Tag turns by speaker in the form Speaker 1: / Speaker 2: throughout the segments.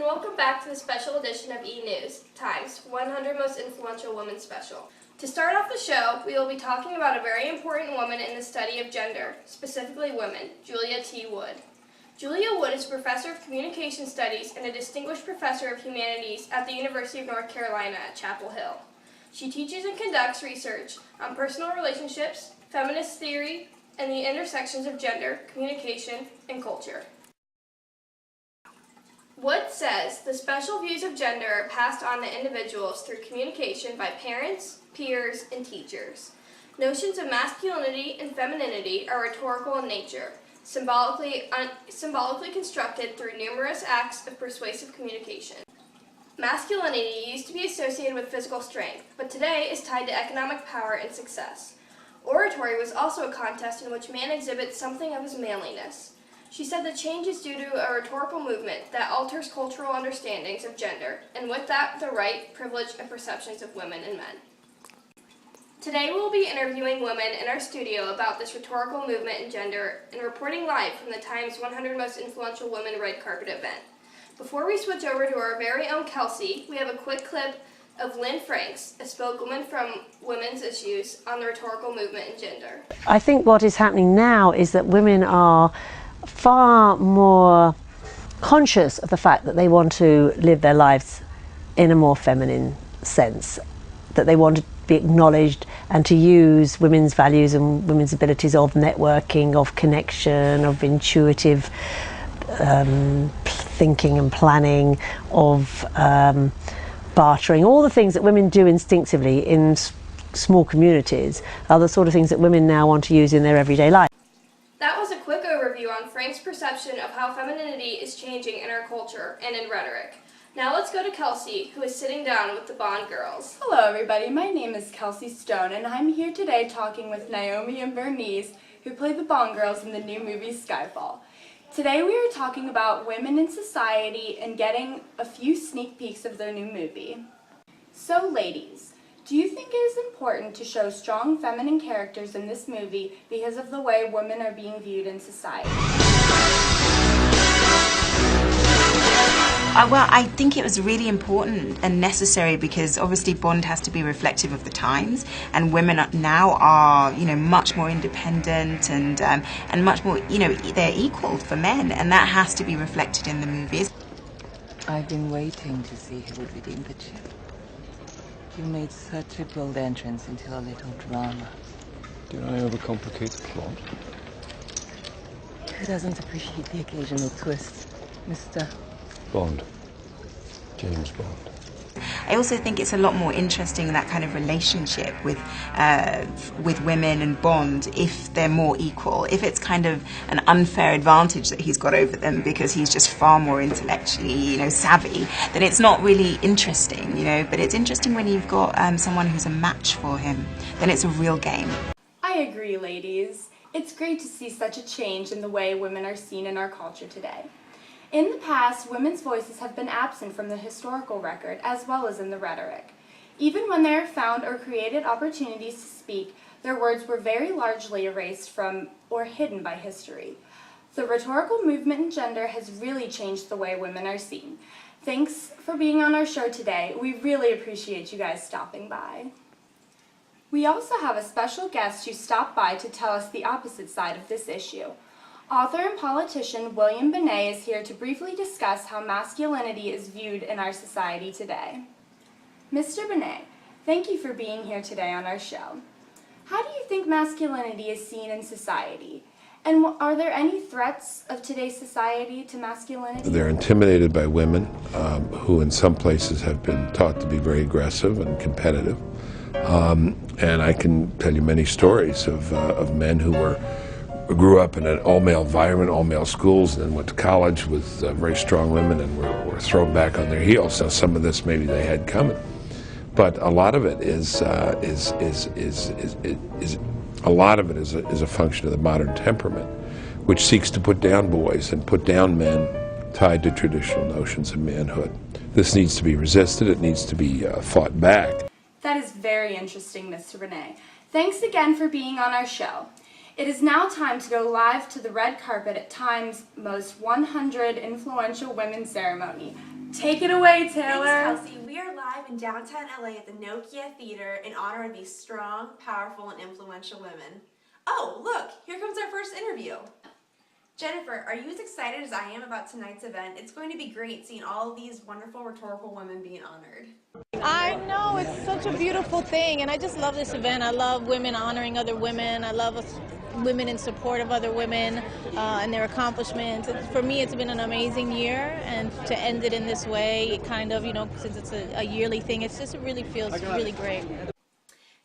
Speaker 1: welcome back to the special edition of E! News, Time's 100 Most Influential Women Special. To start off the show, we will be talking about a very important woman in the study of gender, specifically women, Julia T. Wood. Julia Wood is a professor of communication studies and a distinguished professor of humanities at the University of North Carolina at Chapel Hill. She teaches and conducts research on personal relationships, feminist theory, and the intersections of gender, communication, and culture. Wood says the special views of gender are passed on to individuals through communication by parents, peers, and teachers. Notions of masculinity and femininity are rhetorical in nature, symbolically constructed through numerous acts of persuasive communication. Masculinity used to be associated with physical strength, but today is tied to economic power and success. Oratory was also a contest in which man exhibits something of his manliness. She said the change is due to a rhetorical movement that alters cultural understandings of gender, and with that, the right, privilege, and perceptions of women and men. Today we will be interviewing women in our studio about this rhetorical movement in gender and reporting live from the Times 100 Most Influential Women Red Carpet event. Before we switch over to our very own Kelsey, we have a quick clip of Lynn Franks, a spokeswoman from women's issues on the rhetorical movement in gender.
Speaker 2: I think what is happening now is that women are far more conscious of the fact that they want to live their lives in a more feminine sense, that they want to be acknowledged and to use women's values and women's abilities of networking, of connection, of intuitive thinking and planning, of bartering. All the things that women do instinctively in small communities are the sort of things that women now want to use in their everyday life.
Speaker 1: That was a quick overview on Frank's perception of how femininity is changing in our culture and in rhetoric. Now let's go to Kelsey, who is sitting down with the Bond girls.
Speaker 3: Hello everybody, my name is Kelsey Stone, and I'm here today talking with Naomi and Bernice, who played the Bond girls in the new movie Skyfall. Today we are talking about women in society and getting a few sneak peeks of their new movie. So ladies, do you think it is important to show strong feminine characters in this movie because of the way women are being viewed in society?
Speaker 4: Well, I think it was really important and necessary because obviously Bond has to be reflective of the times, and women now are, much more independent and much more, they're equal for men, and that has to be reflected in the movies.
Speaker 5: I've been waiting to see who would redeem the ship. You made such a bold entrance into a little drama.
Speaker 6: Did I overcomplicate the plot?
Speaker 5: Who doesn't appreciate the occasional twist, Mr.
Speaker 6: Bond. James Bond.
Speaker 4: I also think it's a lot more interesting, that kind of relationship with women and Bond, if they're more equal. If it's kind of an unfair advantage that he's got over them because he's just far more intellectually, savvy, then it's not really interesting, But it's interesting when you've got someone who's a match for him. Then it's a real game.
Speaker 3: I agree, ladies. It's great to see such a change in the way women are seen in our culture today. In the past, women's voices have been absent from the historical record as well as in the rhetoric. Even when there are found or created opportunities to speak, their words were very largely erased from or hidden by history. The rhetorical movement in gender has really changed the way women are seen. Thanks for being on our show today. We really appreciate you guys stopping by. We also have a special guest who stopped by to tell us the opposite side of this issue. Author and politician William Benet is here to briefly discuss how masculinity is viewed in our society today. Mr. Benet, thank you for being here today on our show. How do you think masculinity is seen in society? And are there any threats of today's society to masculinity?
Speaker 6: They're intimidated by women who in some places have been taught to be very aggressive and competitive. And I can tell you many stories of men who grew up in an all-male environment, all-male schools, and then went to college with very strong women and were thrown back on their heels. So some of this maybe they had coming, but a lot of it is a function of the modern temperament, which seeks to put down boys and put down men tied to traditional notions of manhood. This needs to be resisted. It needs to be fought back.
Speaker 3: That is very interesting, Mr. Benet. Thanks again for being on our show. It is now time to go live to the red carpet at Time's Most 100 Influential Women ceremony. Take it away, Taylor.
Speaker 7: Thanks, Kelsey. We are live in downtown LA at the Nokia Theater in honor of these strong, powerful, and influential women. Oh, look, here comes our first interview. Jennifer, are you as excited as I am about tonight's event? It's going to be great seeing all of these wonderful rhetorical women being honored.
Speaker 8: I know, it's such a beautiful thing, and I just love this event. I love women honoring other women. I love women in support of other women and their accomplishments. For me, it's been an amazing year, and to end it in this way, it kind of, since it's a yearly thing, it really feels really great.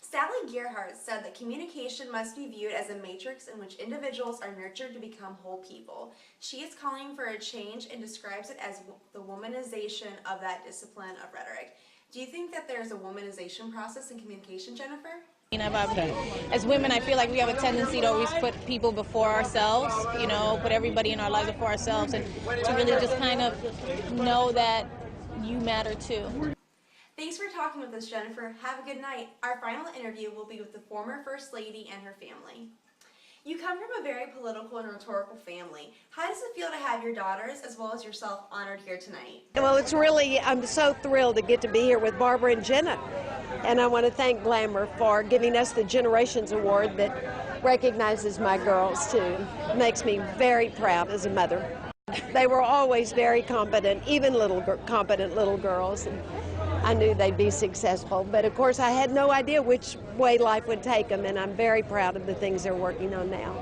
Speaker 7: Sally Gerhardt said that communication must be viewed as a matrix in which individuals are nurtured to become whole people. She is calling for a change and describes it as the womanization of that discipline of rhetoric. Do you think that there's a womanization process in communication, Jennifer?
Speaker 8: As women, I feel like we have a tendency to always put people before ourselves, put everybody in our lives before ourselves, and to really just kind of know that you matter too.
Speaker 7: Thanks for talking with us, Jennifer. Have a good night. Our final interview will be with the former First Lady and her family. You come from a very political and rhetorical family. How does it feel to have your daughters as well as yourself honored here tonight?
Speaker 9: Well, I'm so thrilled to get to be here with Barbara and Jenna. And I want to thank Glamour for giving us the Generations Award that recognizes my girls too. It makes me very proud as a mother. They were always very competent, even competent little girls. And I knew they'd be successful, but of course I had no idea which way life would take them, and I'm very proud of the things they're working on now.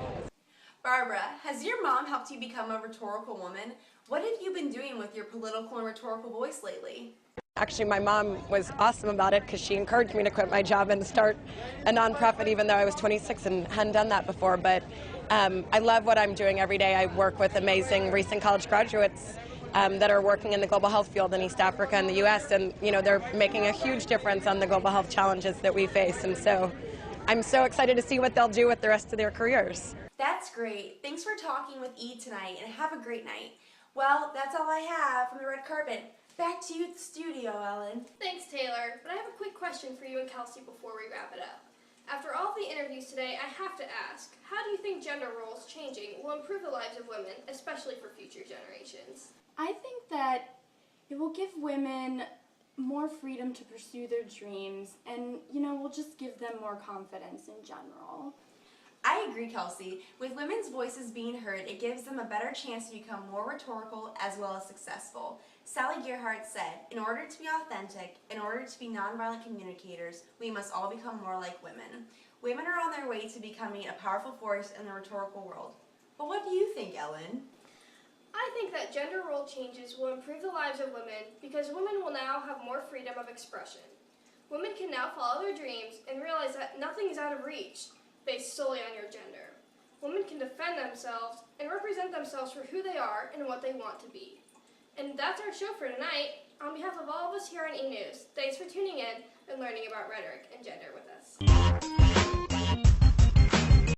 Speaker 7: Barbara, has your mom helped you become a rhetorical woman? What have you been doing with your political and rhetorical voice lately?
Speaker 10: Actually, my mom was awesome about it because she encouraged me to quit my job and start a nonprofit even though I was 26 and hadn't done that before. But I love what I'm doing every day. I work with amazing recent college graduates that are working in the global health field in East Africa and the U.S. and they're making a huge difference on the global health challenges that we face. And so I'm so excited to see what they'll do with the rest of their careers.
Speaker 7: That's great. Thanks for talking with E tonight, and have a great night. Well, that's all I have from the red carpet. Back to you at the studio, Ellen.
Speaker 1: Thanks, Taylor. But I have a quick question for you and Kelsey before we wrap it up. After all the interviews today, I have to ask, how do you think gender roles changing will improve the lives of women, especially for future generations?
Speaker 3: I think that it will give women more freedom to pursue their dreams, and, will just give them more confidence in general.
Speaker 7: I agree, Kelsey. With women's voices being heard, it gives them a better chance to become more rhetorical as well as successful. Sally Gerhardt said, in order to be authentic, in order to be nonviolent communicators, we must all become more like women. Women are on their way to becoming a powerful force in the rhetorical world. But what do you think, Ellen?
Speaker 1: I think that gender role changes will improve the lives of women because women will now have more freedom of expression. Women can now follow their dreams and realize that nothing is out of reach based solely on your gender. Women can defend themselves and represent themselves for who they are and what they want to be. And that's our show for tonight. On behalf of all of us here on E! News, thanks for tuning in and learning about rhetoric and gender with us.